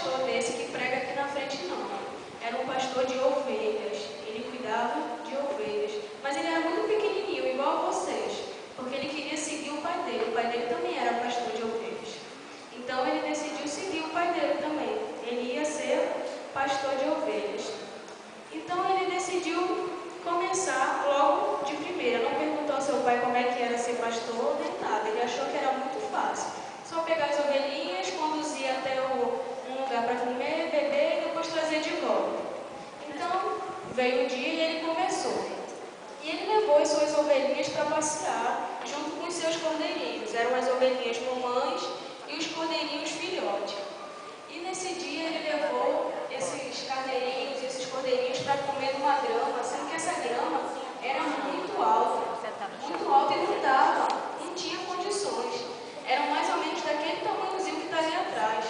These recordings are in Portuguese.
pastor desse que prega aqui na frente, não. Era um pastor de ovelhas. Ele cuidava de ovelhas. Mas ele era muito pequenininho, igual a vocês. Porque ele queria seguir o pai dele. O pai dele também era pastor de ovelhas. Então ele decidiu seguir o pai dele também. Ele ia ser pastor de ovelhas. Então ele decidiu começar logo de primeira. Não perguntou ao seu pai como é que era ser pastor, nem nada. Ele achou que era muito fácil. Só pegar as ovelhinhas, conduzir até um lugar para comer, beber e depois trazer de volta. Então veio o dia e ele começou. E ele levou as suas ovelhinhas para passear junto com os seus cordeirinhos. Eram as ovelhinhas mamães e os cordeirinhos filhotes. E nesse dia ele levou esses carneirinhos, esses cordeirinhos para comer numa grama, sendo que essa grama era muito alta e não dava, não tinha condições. Eram mais ou menos daquele tamanhozinho que está ali atrás.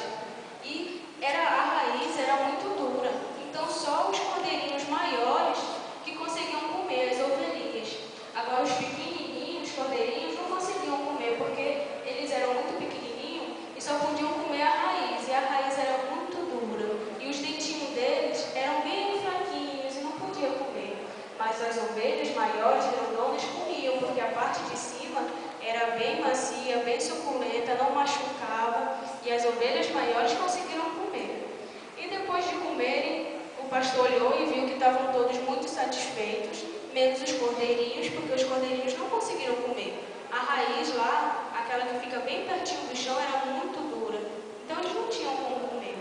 E a raiz era muito dura. Então só os cordeirinhos maiores que conseguiam comer as ovelhinhas. Agora os pequenininhos, cordeirinhos, não conseguiam comer porque eles eram muito pequenininhos e só podiam comer a raiz. E a raiz era muito dura. E os dentinhos deles eram bem fraquinhos e não podiam comer. Mas as ovelhas maiores, grandonas, comiam, porque a parte de cima era bem macia, bem suculenta, não machucava. E as ovelhas maiores conseguiram comer. E depois de comerem, o pastor olhou e viu que estavam todos muito satisfeitos, menos os cordeirinhos, porque os cordeirinhos não conseguiram comer. A raiz lá, aquela que fica bem pertinho do chão, era muito dura. Então eles não tinham como comer.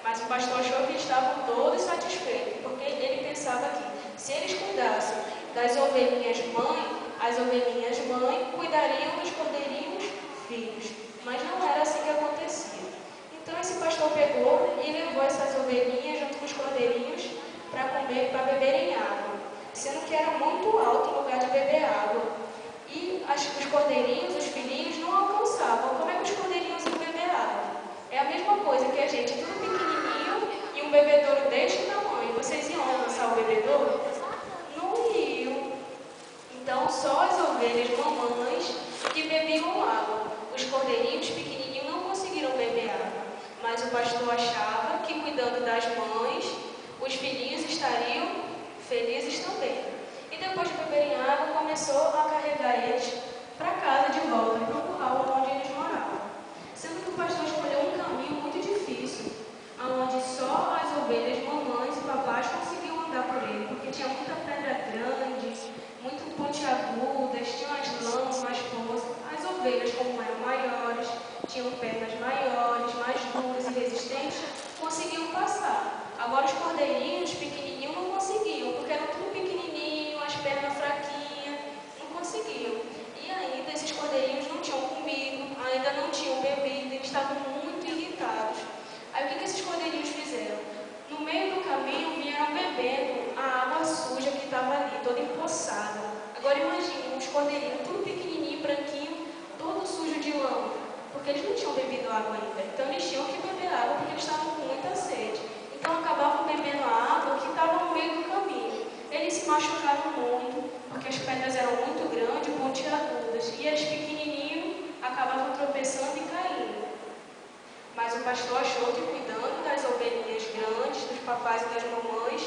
Mas o pastor achou que eles estavam todos satisfeitos, porque ele pensava que se eles cuidassem das ovelhinhas mãe, as ovelhinhas mãe cuidariam dos cordeirinhos filhos. Mas não era assim que acontecia. Então esse pastor pegou e levou essas ovelhinhas junto com os cordeirinhos para comer, para beberem água, sendo que era muito alto o lugar de beber água. E os cordeirinhos, os filhinhos, não alcançavam. Como é que os cordeirinhos iam beber água? É a mesma coisa que a gente, tudo pequenininho e um bebedouro deste tamanho. Vocês iam alcançar o bebedouro? Não iam. Então só as ovelhas mamães que bebiam água. Os cordeirinhos pequenininhos não conseguiram beber água. Mas o pastor achava que cuidando das mães, os filhinhos estariam felizes também. E depois de beberem água, começou a carregar eles para casa de volta, para o curral onde eles moravam. Sendo que o pastor escolheu um caminho muito difícil, onde só as ovelhas mamães e papais conseguiam andar por ele, porque tinha muita pedra grande, muito pontiagudas, tinha as lãs, as poças. As ovelhas, como eram maiores, tinham pernas maiores, mais duras e resistentes, conseguiam passar. Agora os cordeirinhos pequenininhos não conseguiam, porque eram tudo pequenininho, as pernas fraquinhas, não conseguiam. E ainda esses cordeirinhos não tinham comido, ainda não tinham bebido, eles estavam muito irritados. Aí o que esses cordeirinhos fizeram? No meio do caminho vieram bebendo a água suja que estava ali, toda empoçada. Agora imagine, os cordeirinhos tudo pequenininho, branquinho, todo sujo de lama, porque eles não tinham bebido água ainda. Então eles tinham que beber água porque eles estavam com muita sede. Então acabavam bebendo a água que estava no meio do caminho. Eles se machucaram muito, porque as pedras eram muito grandes, pontiagudas, e eles pequenininhos acabavam tropeçando e caindo. Mas o pastor achou que cuidando das ovelhinhas grandes, dos papais e das mamães,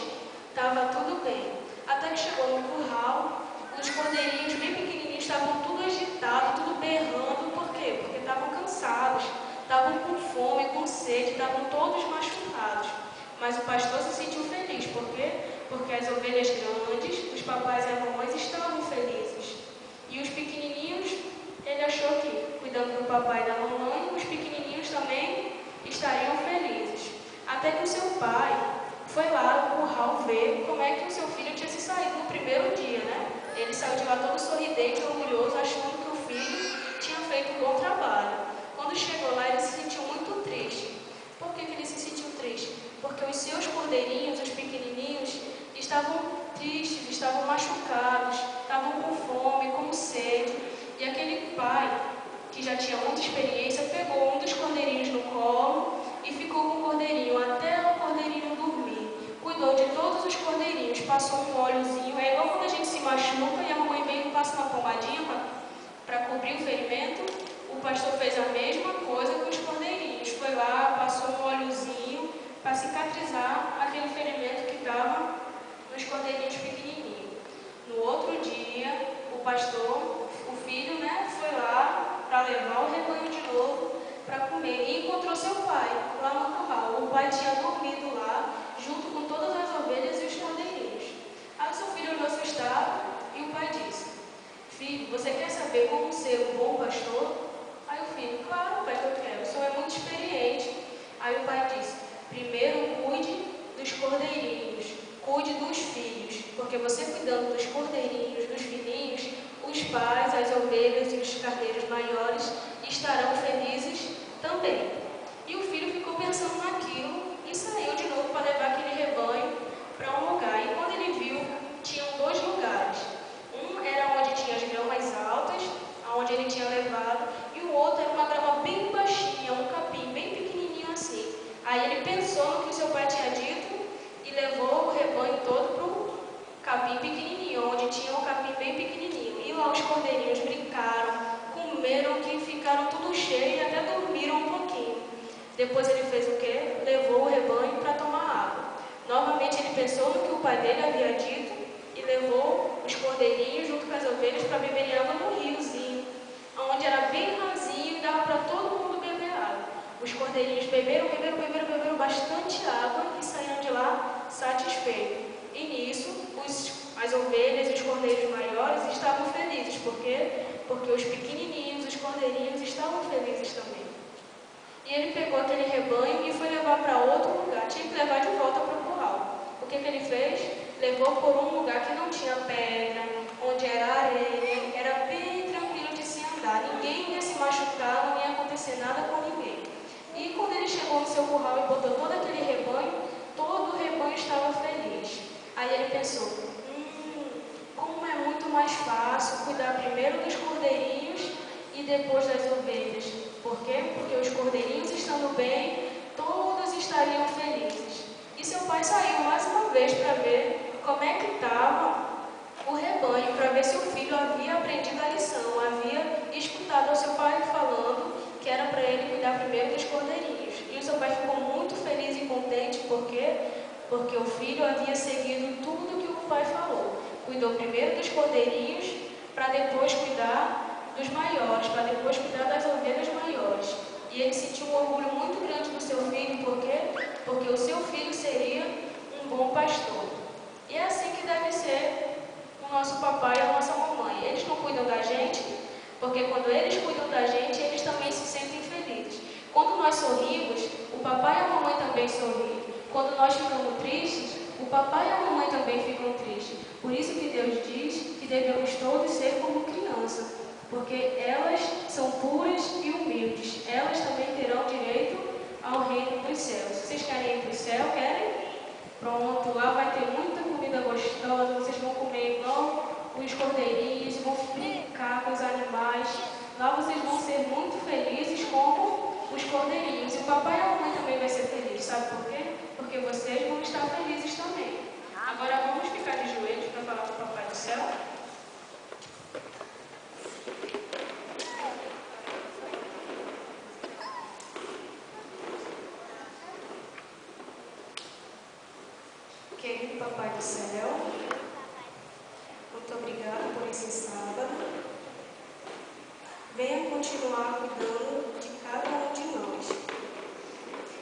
estava tudo bem. Até que chegou no curral, os cordeirinhos bem pequenininhos estavam tudo agitados, tudo berrando. Por quê? Porque estavam cansados, estavam com fome, com sede, estavam todos machucados. Mas o pastor se sentiu feliz. Por quê? Porque as ovelhas grandes, os papais e as mamães estavam felizes. E os pequenininhos, ele achou que, cuidando do papai e da mamãe, os pequenininhos também estariam felizes. Até que o seu pai foi lá no curral ver como é que o seu filho tinha se saído no primeiro dia, né? Ele saiu de lá todo sorridente, orgulhoso, achando que o filho tinha feito um bom trabalho. Quando chegou lá, ele se sentiu muito triste. Por que ele se sentiu triste? Porque os seus cordeirinhos, os pequenininhos, estavam tristes, estavam machucados, estavam com fome, com sede. E aquele pai, que já tinha muita experiência, pegou um dos cordeirinhos no colo e ficou com o cordeirinho até o cordeirinho dormir. Cuidou de todos os cordeirinhos, passou um óleozinho. É igual quando a gente se machuca e a mamãe vem e passa uma pomadinha para cobrir o ferimento. O pastor fez a mesma coisa com os cordeirinhos. Foi lá, passou um óleozinho para cicatrizar aquele ferimento que estava nos cordeirinhos pequenininhos. No outro dia, o pastor, o filho, foi lá para levar o rebanho de novo para comer e encontrou seu pai lá no curral. O pai tinha dormido lá, junto com todas as ovelhas e os cordeirinhos. Aí o seu filho olhou assustado e o pai disse: filho, você quer saber como ser um bom pastor? Aí o filho: claro, pai, que eu quero, o senhor é muito experiente. Aí o pai disse: primeiro cuide dos cordeirinhos, cuide dos filhos, porque você cuidando dos cordeirinhos, dos filhinhos, os pais, as ovelhas e os carneiros maiores estarão felizes também. E o filho ficou pensando naquilo e saiu de novo para levar aquele rebanho para um lugar. E quando ele viu, tinham 2 lugares. Um era onde tinha as gramas altas, aonde ele tinha levado, e o outro era uma grama bem baixinha, um capim bem pequenininho assim. Aí ele pensou no que o seu pai tinha dito e levou o rebanho todo para o capim pequenininho, onde tinha um capim bem pequenininho. E lá os cordeirinhos brincaram, comeram, que ficaram tudo cheio e até dormiram um pouquinho. Depois ele fez o quê? Levou o rebanho para tomar água. Novamente ele pensou no que o pai dele havia dito e levou os cordeirinhos junto com as ovelhas para beberem água no riozinho, onde era bem rasinho e dava para todo mundo beber água. Os cordeirinhos beberam bastante água e saíram de lá satisfeitos. E nisso, as ovelhas e os cordeiros maiores estavam felizes. Por quê? Porque os pequenininhos, os cordeirinhos, estavam felizes também. E ele pegou aquele rebanho e foi levar para outro lugar. Tinha que levar de volta para o curral. O que ele fez? Levou por um lugar que não tinha pedra, onde era areia, era bem tranquilo de se andar. Ninguém ia se machucar, não ia acontecer nada com ninguém. E quando ele chegou no seu curral e botou todo aquele rebanho, todo o rebanho estava feliz. Aí ele pensou: como é muito mais fácil cuidar primeiro dos cordeirinhos e depois das ovelhas. Por quê? Porque os cordeirinhos estando bem, todos estariam felizes. E seu pai saiu mais uma vez para ver como é que estava o rebanho, para ver se o filho havia aprendido a lição, havia escutado o seu pai falando que era para ele cuidar primeiro dos cordeirinhos. E o seu pai ficou muito feliz e contente, por quê? Porque o filho havia seguido tudo que o pai falou. Cuidou primeiro dos cordeirinhos, para depois cuidar dos maiores, para depois cuidar das ovelhas maiores. E ele sentiu um orgulho muito grande do seu filho, por quê? Porque o seu filho seria um bom pastor. E é assim que deve ser o nosso papai e a nossa mamãe. Eles não cuidam da gente, porque quando eles cuidam da gente, eles também se sentem felizes. Quando nós sorrimos, o papai e a mamãe também sorriem. Quando nós ficamos tristes, o papai e a mamãe também ficam tristes. Por isso que Deus diz que devemos todos ser como criança, porque elas são puras e humildes. Elas também terão direito ao reino dos céus. Vocês querem ir para o céu? Querem? Pronto, lá vai ter muita comida gostosa, vocês vão comer igual os cordeirinhos, vão brincar com os animais. Lá vocês vão ser muito felizes como os cordeirinhos. E o papai e a mamãe também vai ser feliz. Sabe por quê? Porque vocês vão estar felizes também. Agora vamos ficar de joelhos para falar com o Papai do Céu? Querido Papai do Céu, muito obrigada por esse sábado. Venha continuar cuidando de cada um de nós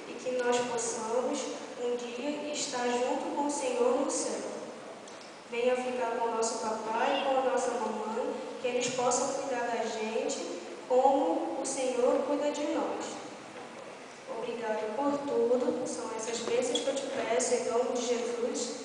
e que nós possamos um dia estar junto com o Senhor no céu. Venha ficar com o nosso papai e com a nossa mamãe, que eles possam cuidar da gente como o Senhor cuida de nós. Obrigada por tudo, são essas bênçãos que eu te peço em nome de Jesus.